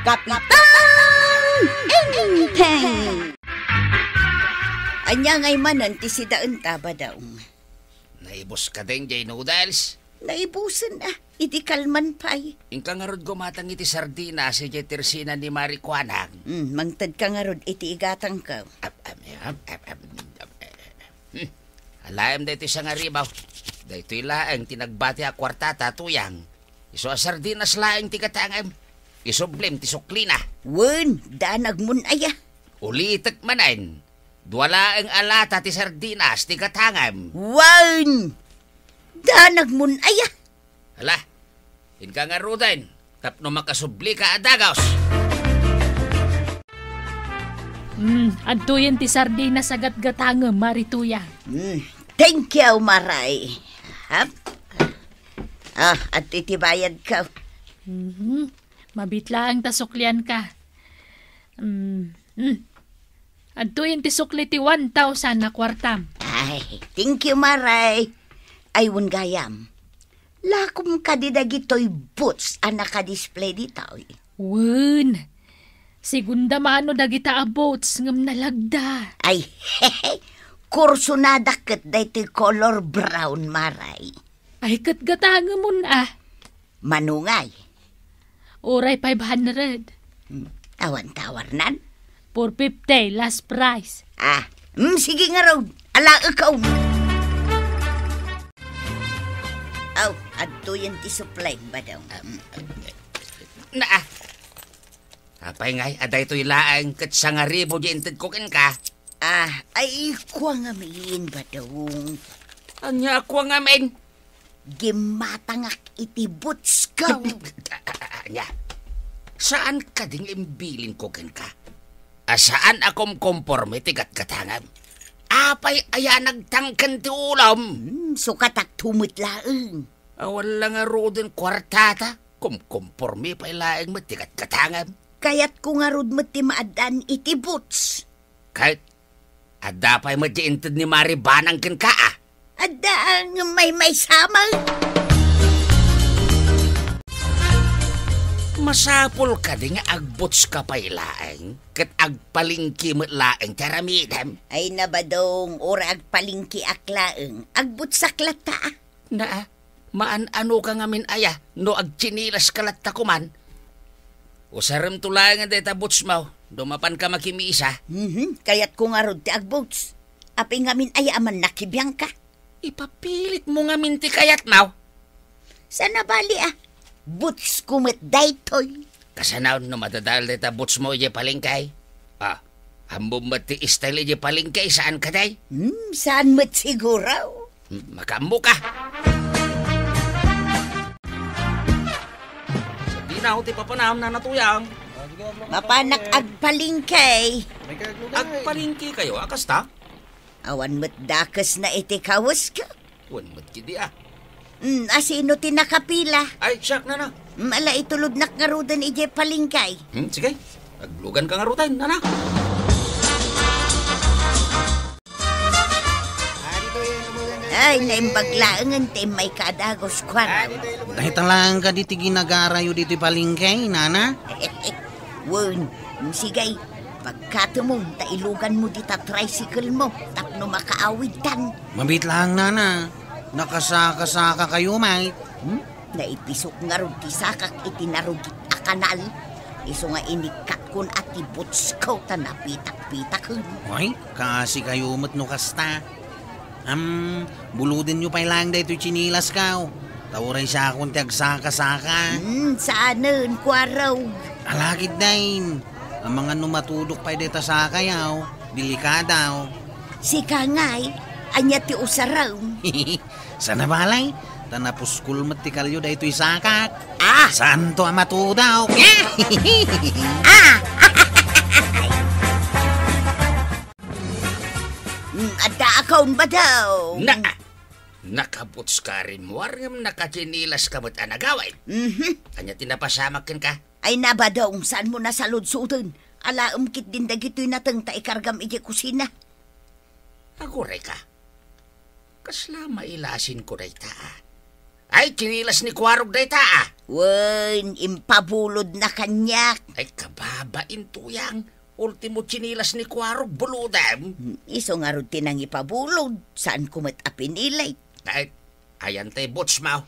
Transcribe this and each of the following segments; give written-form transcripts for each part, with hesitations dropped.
Kapitang Enteng! Anya ngay manan ti si daan taba daong. Naibos ka din, Jay Noodles. Naibusan iti kalman pa'y. Ingka nga rod gumatang iti sardina si Jay Tersina ni Marikwanang. Mangtad ka nga rod iti igatang ka. Alayam da ito siya nga ribaw. Da ito'y laang tinagbati a kwartata tuyang. Iso a sardinas laang ti katangam. Isublim ti suklina. Wen, danag mun aya. Ulitak manan. Duwala ang alata ti sardinas ti katangam. Wen, danag mun aya. Hala, inka nga rudan. Tapno makasubli ka adagaos. Adto yan ti sardinas sa gatgatangam, Marituya. Thank you, Maray. Hap? At itibayad ka. Mabitla ang tasuklian ka. Adto yan ti sukli ti 1,000 na kwartam. Ay, thank you, Maray. Aywon gayam. Lakom ka di dagitoy boots ang nakadisplay dito. Wen, segunda mano dagita a boats ngam nalagda. Ay, kurso na daket dito color brown, Maray. Ay katgatanga mo na. Manungay. Oray 500. Tawan-tawarnan. 450 last price. Sige nga raw. Ala ikaw. Adto yan ti supply ba daw? Apay ngay, aday to'y laang kat sa nga ribo di intid kukin ka. Ay, kuwa nga mayin ba daw? Anya ako nga men. Gimatangak iti boots ka. Anya, saan ka ding imbilin kukin ka? Saan akom komporme tigat katangam? Apay aya nagtangkan ti ulam. Sukatak tumit laeng. Wala nga rodin kwartata. Komporme pa ilaeng matigat katangam. Kayat ko nga rod mati maadan iti boots. Kahit ada pa'y matiintid ni Maribanang kin ka Ada ang may samang. Masapol ka di nga agbots ka pa ilaeng. Kat agpalingki mo laeng taramidam. Ay nabadong ora agpalingki aklaeng. Agbots saklata. Maan ano ka nga min aya no agchinilas kalatta kuman. Usaram tulay nga deta bots mo. Dumapan ka makimiisa. Kayat ko nga rod ti agbots. Api nga min aya aman nakibiyang ka. Ipapilit mo nga min ti kayat mo. Sana bali boots kumit daytoy. Kasanaw no madadal deta bots mo ije palingkay. Hambong mati istyle ije palingkay saan ka day? Saan mat siguro? Makambo ka. Sabi na ti papanahon na natuyang. Mapanak agpalingkay. Agpalingki kayo, akasta? Awan mat dakas na iti kawas ka. Wan mat kidi Asino ti nakapila? Ay, siyak na. Mala itulod nak nga rudan ije palingkay. Sige, aglugan ka nga rutan, nana. Ay, naimbaglaangan ti may kadagos kwaraw. Dahitang lang ka diti ginagarayo diti palingkay, nana? Wen, sigay. Pagkato mo, tailugan mo dita tricycle mo, tapno makaawitan. Mabit lang, nana. Nakasaka-saka kayo, mate. Naipisok nga ron ti sakak itinarugit a kanal. Iso nga inikat kun at ti boots ko tanapitak-pitak. Ay, kasi kayo no kasta. Buludin nyo pa lang dahito chinilas ka. Tauray siya akong tiagsaka-saka. Saanan, kwaraw. Alakid din. Ang mga numatudok pa dito sa kayaw. Delikadaw. Si Kangay, anya ti usaraw. Sana balay? Tanapuskul matikalyo da ito'y sakat. Santo ang matudaw. Ada akaun ba daw? Nakabuts ka rin mo. Arngam nakachinilas ka mo't anagawin. Kanya tinapasamak ka. Ay naba daw, saan mo nasaludsutan? Ala umkit din dagito'y natang taikargam ije kusina. Aguray ka. Kasla mailasin ko day taa. Ay, chinilas ni Kwarog day taa. Wen, impabulod na kanyak. Ay kababain tuyang. Ultimo chinilas ni Kuwarog buludem. Iso nga ron tinang ipabulod. Saan kumat apinilay? Ay, ayan te bots mau.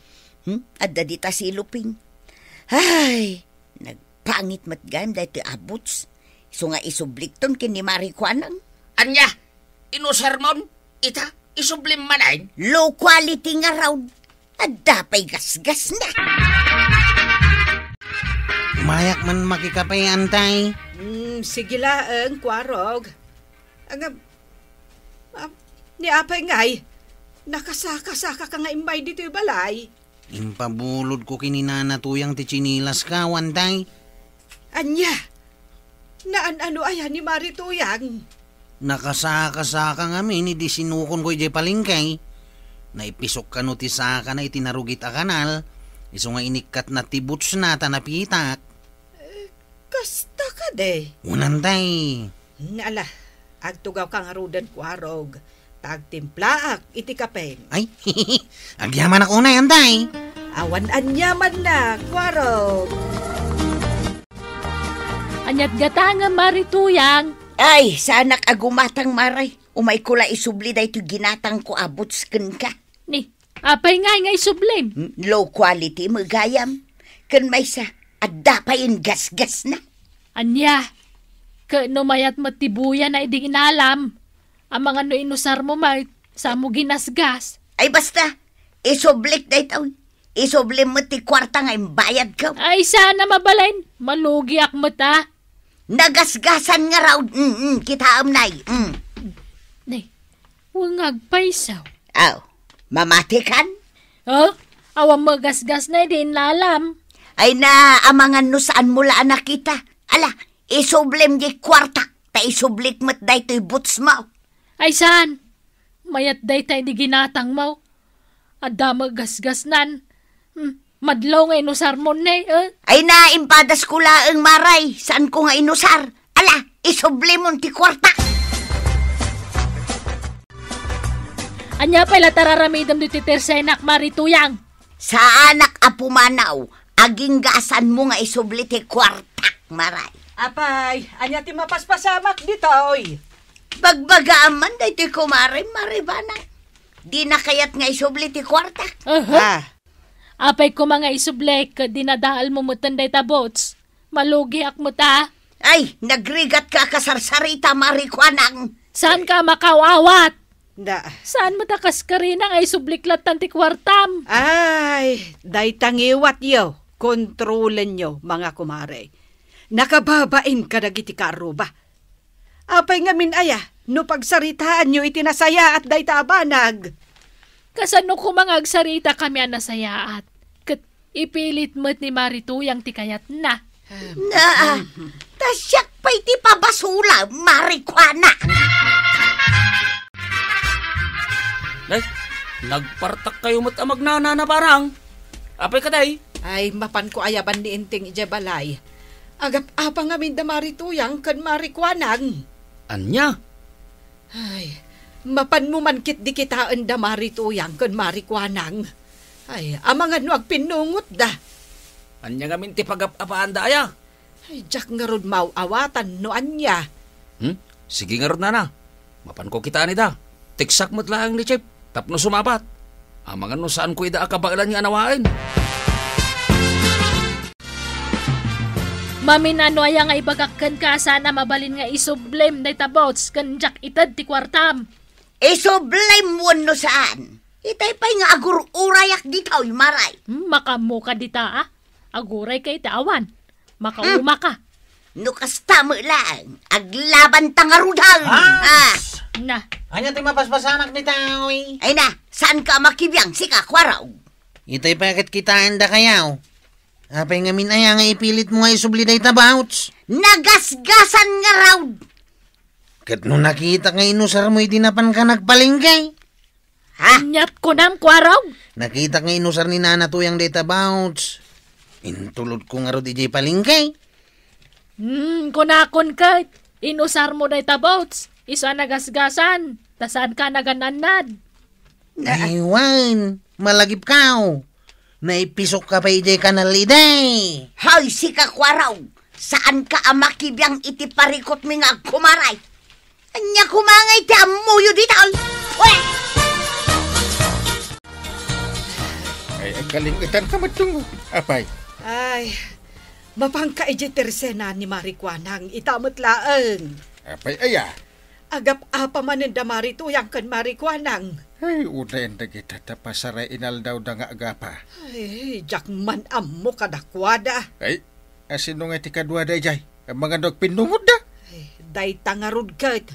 Adda dita siluping. Ay, nagpangit matgam dahil ti abuts. Iso nga isublikton kini Marikwanang. Anya, inusermon, ita, isublim manayin. Low quality nga raw. Adda pa'y gasgas na. Mayak man makikapay antay. Sige laang, Kuwarog. Ni apay ngay, nakasaka-saka ka nga imbay dito yung balay. Impabulod ko kininanatuyang ti chinilas ka, wantay. Anya, naan-ano ayan ni Marituyang? Nakasaka-saka nga ni di sinukon ko ijay palingkay. Naipisok ka no ti saka na itinarugit a kanal. Iso nga inikat na tibuts na tanapitak. Kasta ka de. Unantay. Nala, agtugaw ka nga rudan, Kuwarog. Tagtimplaak, iti kapeng. Ay, agyaman ako na yantay. Awan anyaman na, Kuwarog. Anyat gata nga Marituyang. Ay, sanak agumatang maray. Umay kula isubli da ito ginatang ko abuts ken ka. Ni, apay nga isublim. Low quality magayam. Ken may sa, adda pa yung gasgas na. Anya, no mayat matibuyan na iding inalam. Ang mga no inusar mo sa mo ginasgas. Ay basta, isublik da ito. Isublim mo ti kwarta nga bayad ka. Ay sana mabalain, malugi ak mata. Nagasgasan nga raw. Kita amnay. Nay, wangag paisaw. Aw, mamati kan? Oh, awang magasgas na iding inalam. Ay na amangan no saan mula anak kita. Ala, isublim di kwarta. Ta isublik mo't day to'y boots mo. Ay saan? Mayat day tayo di ginatang mo. Adda magasgasnan. Madlaw nga inusar mo na Ay na, impadas ko laang maray. Saan ko nga inusar? Ala, isublim mo ti kwarta. Anya pala tararamidam dito tersenak Marituyang. Sa anak apumanaw, aging gasan mo nga isubli ti kwarta, maray. Apay, anya ti mapaspasamak dito, oy. Bagbagaaman da iti kumaray, maribana. Di na kayat nga isubli ti kwarta. Apay ko mga isublek, dinadaal mo mutanday tabots. Malugi ak mo ta. Ay, nagrigat ka kasarsarita, Marikwanang. Saan ka makawawat? Da. Saan mo takas ka rin ang isubliklat tanti kwartam? Ay, day tangiwat yo. Kontrolen nyo, mga kumare. Nakababain ka nagiti karo ba? Apay ngamin aya, no pagsaritaan nyo itinasaya at day tabanag. Kasano ko mga agsarita kami ang nasayaat. Kat ipilit mo't ni Marituyang tikayat na. Tasyak pa iti pabasula, Marikwana. Ay, nagpartak kayo mo't amagnana na parang. Apay ka day? Ay, mapan ko ayaban ni Inting Ijabalay. Agap apa nga min da Marituyang kan Marikwanang. Anya? Ay, mapan mo man kit di kitaan da Marituyang kan Marikwanang. Ay, amangan no agpinungot da. Anya nga min ti pagapapaan da aya? Ay, jak nga rod awatan no anya. Sige nga rod na. Mapan ko kita ni da. Tiksak mo't lang ni Chip. Tapno sumabat. Amangan no saan ko ida akabailan nga anawain. Mamin ano aya nga ibagakkan ka sana mabalin nga isublim na tabots kan jak itad ti kwartam. Isublim mo no saan? Itay pa'y nga agur-urayak ditaw, maray. Makamuka dita aguray kay tawan. Makauma ka. No kastamo lang, aglaban tangarudang. Na. Anya ti mapaspasanak ni taoy. Ay na, saan ka makibiyang sika kwaraw? Itay pakit kitaan da kayaw. Apay nga minaya nga ipilit mo nga isubli day tabouts. Nagasgasan nga raw. Kat no nakita nga inusar mo itinapan ka nagpalinggay. Nyat ko nam kwaraw. Nakita nga inusar ni Nana Tuyang day tabouts. Intulod ko nga ro di jay palinggay. Kunakon ka. Inusar mo day tabots. Isa nagasgasan. Tasaan ka nagananad. Aywan, malagip kao. Naipisok ka pa ijay kanal iday. Hay, si kakwaraw! Saan ka amakibiyang iti parikot mi nga kumaray? Anya kumangay ti amuyo dito! Uy! Ay, kalingitan ka matungo. Apay. Ay, mapangka iti tersena ni Marikwanang itamot laeng. Apay aya. Agap apa manen da marituyang kan Marikwanang. Ay, udayan da kita tapasaray inal daw da nga agapa. Ay, jakman ammo kadakwada. Ay, asino nga ti kadwa da jay. Ang mga dog pinungod da. Ay, day tangarud kat.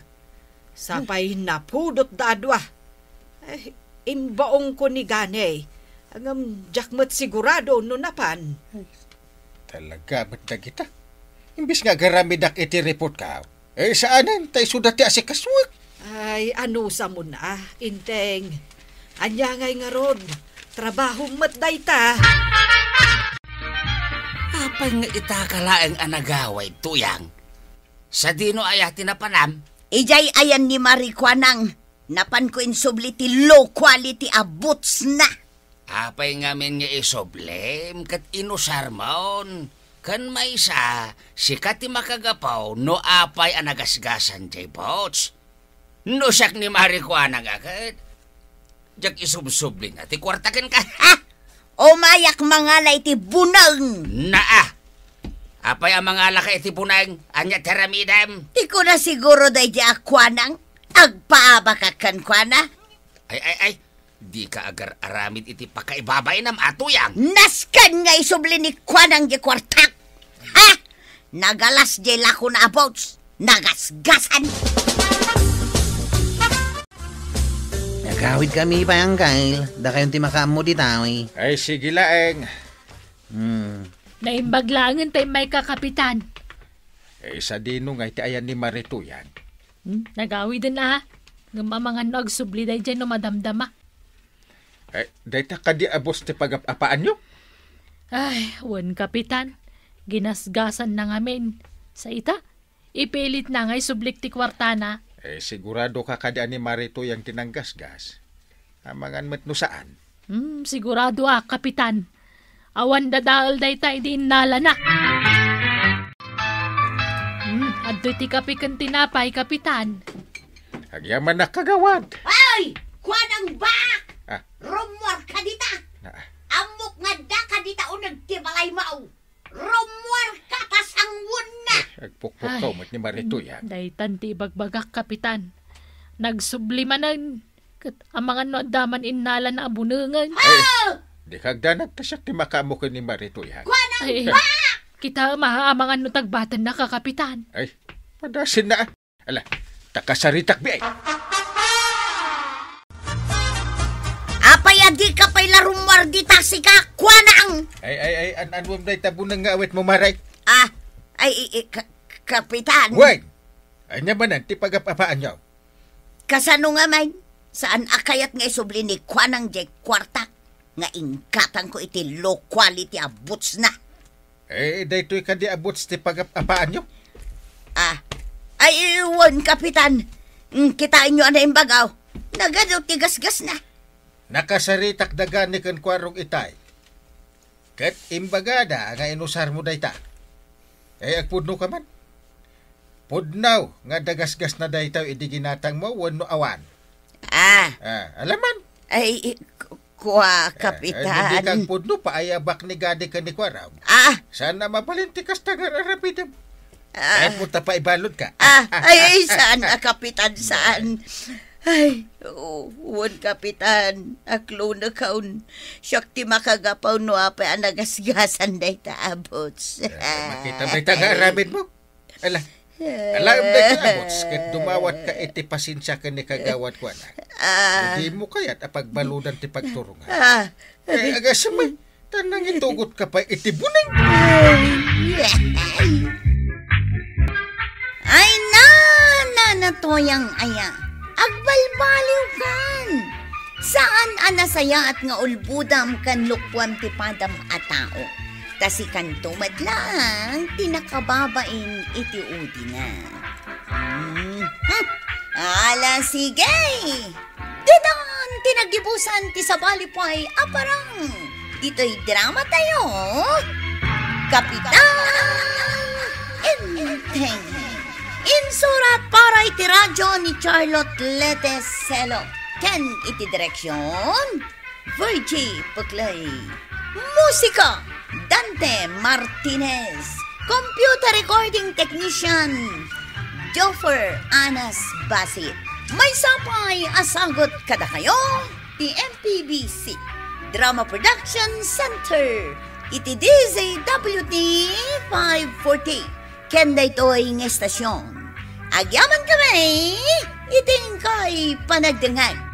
Sapay napudot da adwa. Ay, imbaong ko ni gane. Ang jakmat sigurado no napan. Talaga, ba't na kita? Imbis nga garamidak iti report ka. Eh, saanan? Tay sudat ti asikaswag. Ay, ano sa mo na, inteng. Anya ngay nga rod. Trabaho mat day ta. Apay nga itakalaeng anagaway tuyang. Sa dino ayati na panam, Ijay ayan ni Marikwanang. Napan ko insubli ti low quality a boots na. apay ngamin nga isoblem kat inusar maon. Kan may isa, sikat ti makagapaw no apay anagasgasan jay bots. No siyak ni Marikwanang agad. Jak isubsubli na ti kwartakin ka. Ha? Umayak mangalay ti bunang. Naa! Apay ang mga alaka iti punang anya teramidam. Di ko na siguro day di akwanang. Agpaabakakan kwa na. Ay. Di ka agar aramid iti pakaibabay nam atuyang. Naskan nga isubli ni kwanang di kwartak. Ha? Nagalas di lako na abots. Nagasgasan. Nagawid kami pa ang kail. Da kayong timakam mo di tawi. Ay, sige laeng. Naimbaglangan tayo may kakapitan. Eh, sa dino nga iti ayan ni Marituyan. Nagawi din na ha. Ngamamangan nagsubli dahi dyan no madamdama. Eh, dahita ka di abos ti pag-apaan nyo? Ay, wan kapitan. Ginasgasan na ngamin. Sa ita, ipilit na ngay sublik ti kwartana. Eh, sigurado ka kadi ni Marituyan tinanggasgas. Amangan met no saan? Sigurado kapitan. Awan dadaal day tayo din nala na. Adto ti kapikan tinapay, kapitan. Agyaman na kagawad. Ay! Kwanang bak! Ah. Rumwar ka dita! Ah. Amok nga da ka dita o nagtibalay mao. Rumwar ka pasangwon na! Agpukpuk ka umat ni Marituyan. Daytan ti bagbagak, kapitan. Nagsublimanan. Kat amangan no daman innala na abunungan. Ah! Di kagdanag tasyak ti makamukin ni Marituyan. Kwanang Ay, bak! kita mahaamangan no tagbatan na ka, kapitan. Ay, padasin na. Ala, takasaritak bi ay. Apay adi ka pa'y larumwar di tasi ka, kwanang! Ay, an-anwam na itabunang nga awet mo maray. Kapitan. Wag! Anya manan, ti pag-apapaan nyo. Kasano nga man? Saan akayat nga isubli ni kwanang jay kwartak? Nga ingkatan ko iti low quality a boots na. Eh, daytoy ka di abots ti pag-apaan nyo. Ay, iwan, kapitan. Kitain nyo na yung bagaw. Nagadaw tigasgas na. Nakasaritak dagan ni kan kwarong itay. Kat imbagada nga inusar mo dayta. Eh, agpudno ka man. Pudnaw nga dagasgas na dayta idi ginatang mo wano awan. Alaman. Ay, kapitan. Hindi kang pudno paayabak ni gadi ka ni kwaraw. Sana mabalintikas tagar arapidam. Punta pa ibalod ka. Ay, saan kapitan, saan? Ay, uwan kapitan, aklo na kaun. Siyak ti makagapaw no apay anagasgasan day ta-abots. Makita ba'y taga-aramid mo? Alam na ka-abots, kat dumawat ka iti pasinsya ka ni kagawat ko na. Hindi mo kaya't apagbaludan ti pagturungan. Agasamay, tanang itugot ka pa iti bunang. Ay, nanatoyang aya. Agbalbaliw kan. Saan anasaya at nga ulbudam kan lukwan ti padam a tao. Kasi kan tumad lang, tinakababain iti udi na. Ala, sige. Dinan, tinagibusan ti sabali po ay aparang. ito'y drama tayo. Kapitan Inteng. Insurat para iti radyo ni Charlotte Leteselo. Ken iti direksyon Virgie Puklay. Musika Dante Martinez. Computer recording technician Joffer Anas Basit. May sapay asagot kada kayo ti MPBC Drama Production Center iti DZWT 540 kenda ito'y ng estasyon. Agyaman kami iting kay panagdangan.